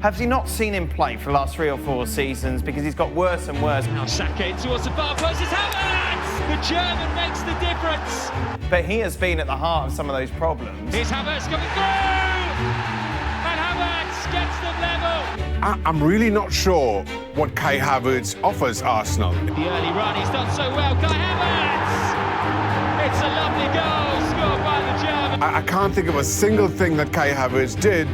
Have you not seen him play for the last 3 or 4 seasons? Because he's got worse and worse. Now Saka in towards the far post. It's Havertz! The German makes the difference. But he has been at the heart of some of those problems. Here's Havertz coming through! And Havertz gets them level. I'm really not sure what Kai Havertz offers Arsenal. The early run, he's done so well. Kai Havertz! It's a lovely goal scored by the German. I can't think of a single thing that Kai Havertz did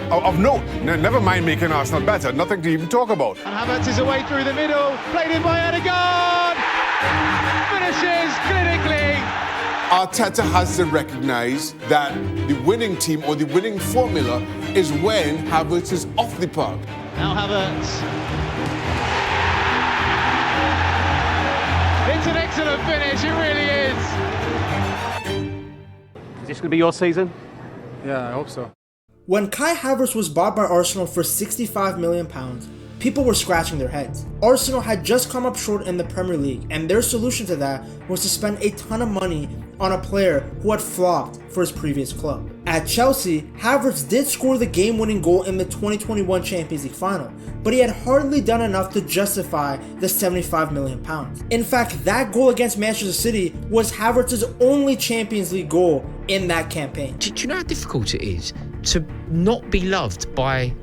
of note. Never mind making Arsenal better. Nothing to even talk about. And Havertz is away through the middle. Played in by Odegaard. Finishes clinically. Arteta has to recognise that the winning team or the winning formula is when Havertz is off the park. Now Havertz. It's an excellent finish, it really is. Is this going to be your season? Yeah, I hope so. When Kai Havertz was bought by Arsenal for £65 million, people were scratching their heads. Arsenal had just come up short in the Premier League, and their solution to that was to spend a ton of money on a player who had flopped for his previous club. At Chelsea, Havertz did score the game-winning goal in the 2021 Champions League final, but he had hardly done enough to justify the £75 million. In fact, that goal against Manchester City was Havertz's only Champions League goal in that campaign. Do you know how difficult it is to not be loved by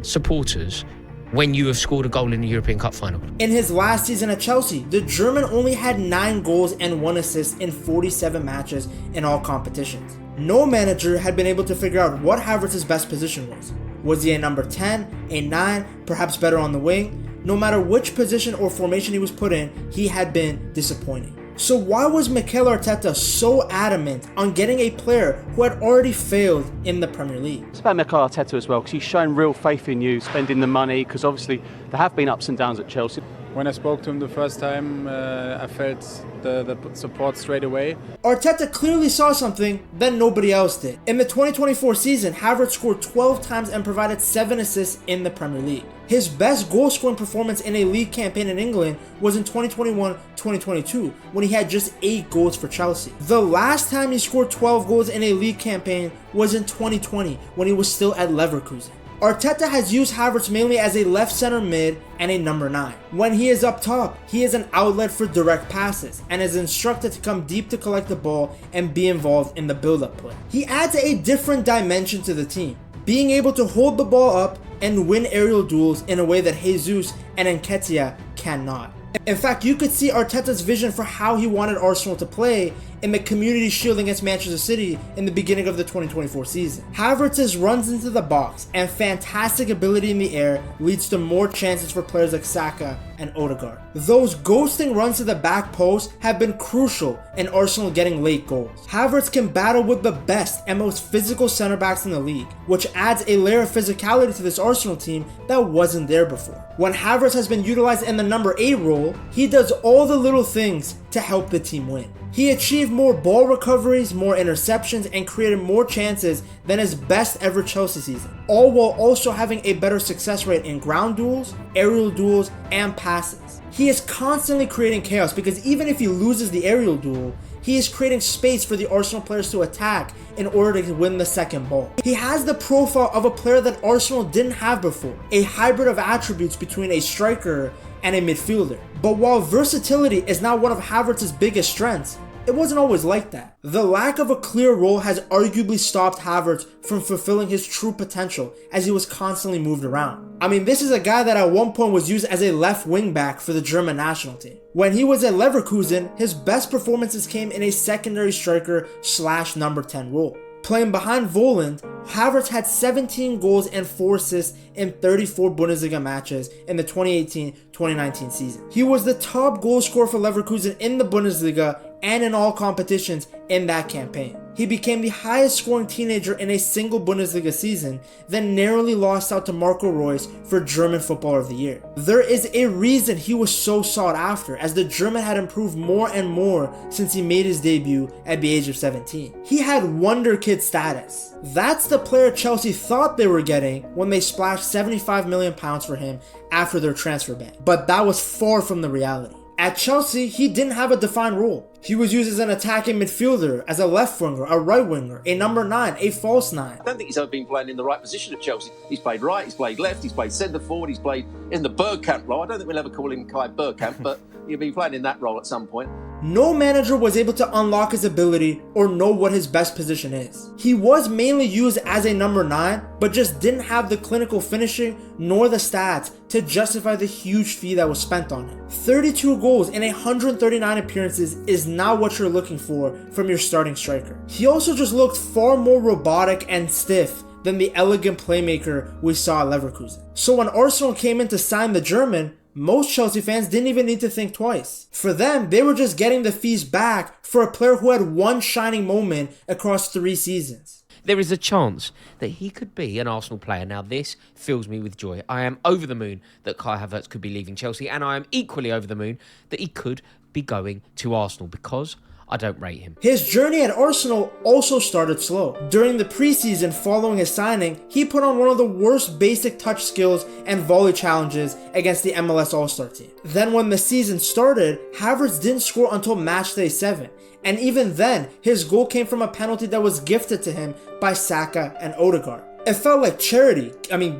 supporters when you have scored a goal in the European Cup final? In his last season at Chelsea, the German only had 9 goals and 1 assist in 47 matches in all competitions. No manager had been able to figure out what Havertz's best position was. Was he a number 10, a 9, perhaps better on the wing? No matter which position or formation he was put in, he had been disappointing. So why was Mikel Arteta so adamant on getting a player who had already failed in the Premier League? It's about Mikel Arteta as well, because he's shown real faith in you, spending the money, because obviously there have been ups and downs at Chelsea. When I spoke to him the first time, I felt the support straight away. Arteta clearly saw something that nobody else did. In the 2024 season, Havertz scored 12 times and provided 7 assists in the Premier League. His best goal-scoring performance in a league campaign in England was in 2021-2022, when he had just 8 goals for Chelsea. The last time he scored 12 goals in a league campaign was in 2020, when he was still at Leverkusen. Arteta has used Havertz mainly as a left center mid and a number 9. When he is up top, he is an outlet for direct passes and is instructed to come deep to collect the ball and be involved in the build-up play. He adds a different dimension to the team, being able to hold the ball up and win aerial duels in a way that Jesus and Nketiah cannot. In fact, you could see Arteta's vision for how he wanted Arsenal to play in the Community Shield against Manchester City in the beginning of the 2024 season. Havertz's runs into the box and fantastic ability in the air leads to more chances for players like Saka and Odegaard. Those ghosting runs to the back post have been crucial in Arsenal getting late goals. Havertz can battle with the best and most physical center backs in the league, which adds a layer of physicality to this Arsenal team that wasn't there before. When Havertz has been utilized in the number 8 role, he does all the little things to help the team win. He achieved more ball recoveries, more interceptions, and created more chances than his best ever Chelsea season, all while also having a better success rate in ground duels, aerial duels, and passes. He is constantly creating chaos because even if he loses the aerial duel, he is creating space for the Arsenal players to attack in order to win the second ball. He has the profile of a player that Arsenal didn't have before, a hybrid of attributes between a striker and a midfielder. But while versatility is not one of Havertz's biggest strengths, it wasn't always like that. The lack of a clear role has arguably stopped Havertz from fulfilling his true potential as he was constantly moved around. I mean, this is a guy that at one point was used as a left wing back for the German national team. When he was at Leverkusen, his best performances came in a secondary striker / number 10 role. Playing behind Voland, Havertz had 17 goals and 4 assists in 34 Bundesliga matches in the 2018-2019 season. He was the top goal scorer for Leverkusen in the Bundesliga and in all competitions in that campaign. He became the highest scoring teenager in a single Bundesliga season, then narrowly lost out to Marco Reus for German Footballer of the Year. There is a reason he was so sought after, as the German had improved more and more since he made his debut at the age of 17. He had wonder kid status. That's the player Chelsea thought they were getting when they splashed £75 million for him after their transfer ban. But that was far from the reality. At Chelsea, he didn't have a defined role. He was used as an attacking midfielder, as a left winger, a right winger, a number 9, a false 9. I don't think he's ever been playing in the right position at Chelsea. He's played right, he's played left, he's played centre forward, he's played in the Bergkamp role. I don't think we'll ever call him Kai Bergkamp, but he'll be playing in that role at some point. No manager was able to unlock his ability or know what his best position is. He was mainly used as a number 9, but just didn't have the clinical finishing nor the stats to justify the huge fee that was spent on him. 32 goals in 139 appearances is not what you're looking for from your starting striker. He also just looked far more robotic and stiff than the elegant playmaker we saw at Leverkusen. So when Arsenal came in to sign the German, most Chelsea fans didn't even need to think twice. For them, they were just getting the fees back for a player who had one shining moment across 3 seasons. There is a chance that he could be an Arsenal player. Now, this fills me with joy. I am over the moon that Kai Havertz could be leaving Chelsea, and I am equally over the moon that he could be going to Arsenal because I don't rate him. His journey at Arsenal also started slow. During the preseason following his signing, he put on one of the worst basic touch skills and volley challenges against the MLS All-Star team. Then when the season started, Havertz didn't score until matchday 7. And even then, his goal came from a penalty that was gifted to him by Saka and Odegaard. It felt like charity.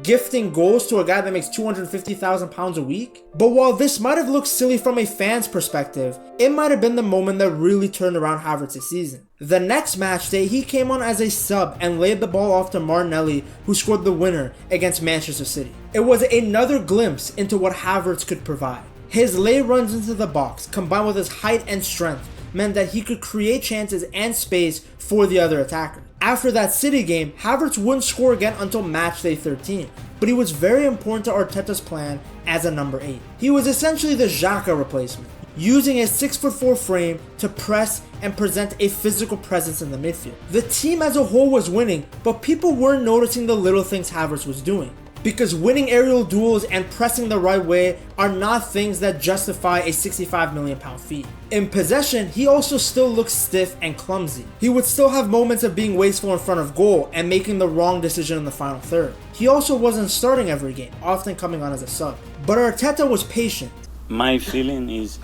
Gifting goals to a guy that makes £250,000 a week. But while this might have looked silly from a fan's perspective, it might have been the moment that really turned around Havertz's season. The next match day, he came on as a sub and laid the ball off to Martinelli, who scored the winner against Manchester City. It was another glimpse into what Havertz could provide. His lay runs into the box, combined with his height and strength, meant that he could create chances and space for the other attacker. After that City game, Havertz wouldn't score again until matchday 13, but he was very important to Arteta's plan as a number 8. He was essentially the Xhaka replacement, using his 6'4" frame to press and present a physical presence in the midfield. The team as a whole was winning, but people weren't noticing the little things Havertz was doing. Because winning aerial duels and pressing the right way are not things that justify a £65 million fee. In possession, he also still looks stiff and clumsy. He would still have moments of being wasteful in front of goal and making the wrong decision in the final third. He also wasn't starting every game, often coming on as a sub. But Arteta was patient. My feeling is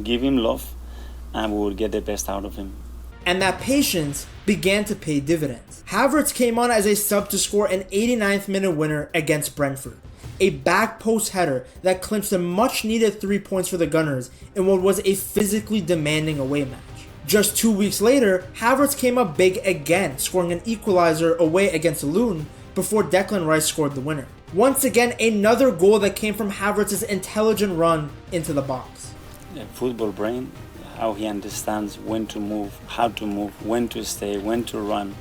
give him love and we will get the best out of him. And that patience began to pay dividends. Havertz came on as a sub to score an 89th minute winner against Brentford. A back post header that clinched a much needed 3 points for the Gunners in what was a physically demanding away match. Just 2 weeks later, Havertz came up big again, scoring an equalizer away against Luton before Declan Rice scored the winner. Once again, another goal that came from Havertz's intelligent run into the box. Football brain, how he understands when to move, how to move, when to stay, when to run.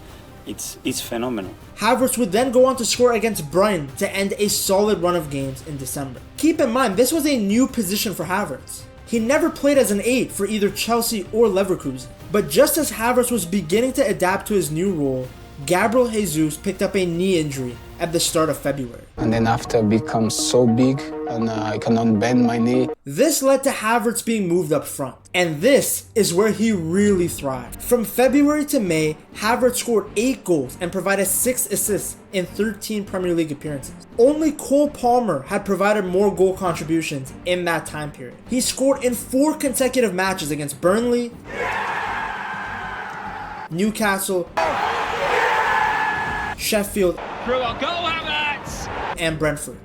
It's phenomenal. Havertz would then go on to score against Brighton to end a solid run of games in December. Keep in mind, this was a new position for Havertz. He never played as an 8 for either Chelsea or Leverkusen. But just as Havertz was beginning to adapt to his new role, Gabriel Jesus picked up a knee injury at the start of February. And then after become so big and I cannot bend my knee. This led to Havertz being moved up front. And this is where he really thrived. From February to May, Havertz scored 8 goals and provided 6 assists in 13 Premier League appearances. Only Cole Palmer had provided more goal contributions in that time period. He scored in 4 consecutive matches against Burnley, Newcastle, Sheffield, Through on goal, Havertz! and Brentford.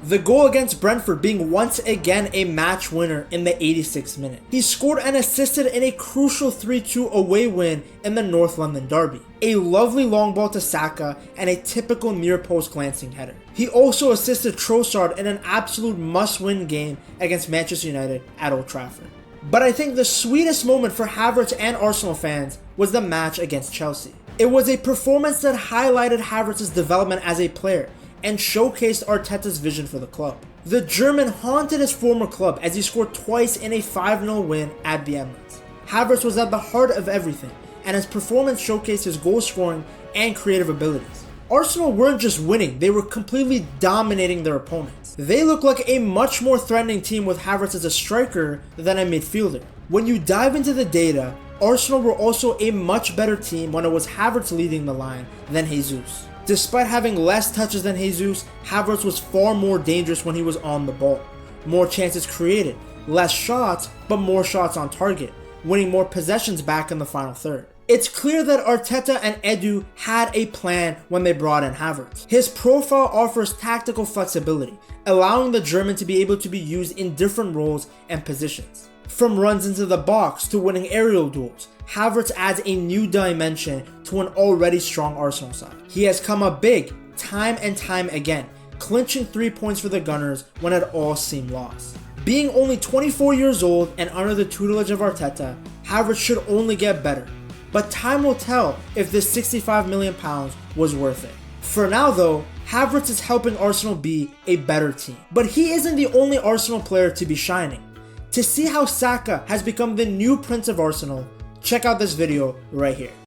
The goal against Brentford being once again a match winner in the 86th minute. He scored and assisted in a crucial 3-2 away win in the North London derby. A lovely long ball to Saka and a typical near post glancing header. He also assisted Trossard in an absolute must-win game against Manchester United at Old Trafford. But I think the sweetest moment for Havertz and Arsenal fans was the match against Chelsea. It was a performance that highlighted Havertz's development as a player and showcased Arteta's vision for the club. The German haunted his former club as he scored twice in a 5-0 win at the Emirates. Havertz was at the heart of everything, and his performance showcased his goal scoring and creative abilities. Arsenal weren't just winning, they were completely dominating their opponents. They looked like a much more threatening team with Havertz as a striker than a midfielder. When you dive into the data, Arsenal were also a much better team when it was Havertz leading the line than Jesus. Despite having less touches than Jesus, Havertz was far more dangerous when he was on the ball. More chances created, less shots, but more shots on target, winning more possessions back in the final third. It's clear that Arteta and Edu had a plan when they brought in Havertz. His profile offers tactical flexibility, allowing the German to be able to be used in different roles and positions. From runs into the box to winning aerial duels, Havertz adds a new dimension to an already strong Arsenal side. He has come up big, time and time again, clinching 3 points for the Gunners when it all seemed lost. Being only 24 years old and under the tutelage of Arteta, Havertz should only get better. But time will tell if this £65 million was worth it. For now though, Havertz is helping Arsenal be a better team. But he isn't the only Arsenal player to be shining. To see how Saka has become the new Prince of Arsenal, check out this video right here.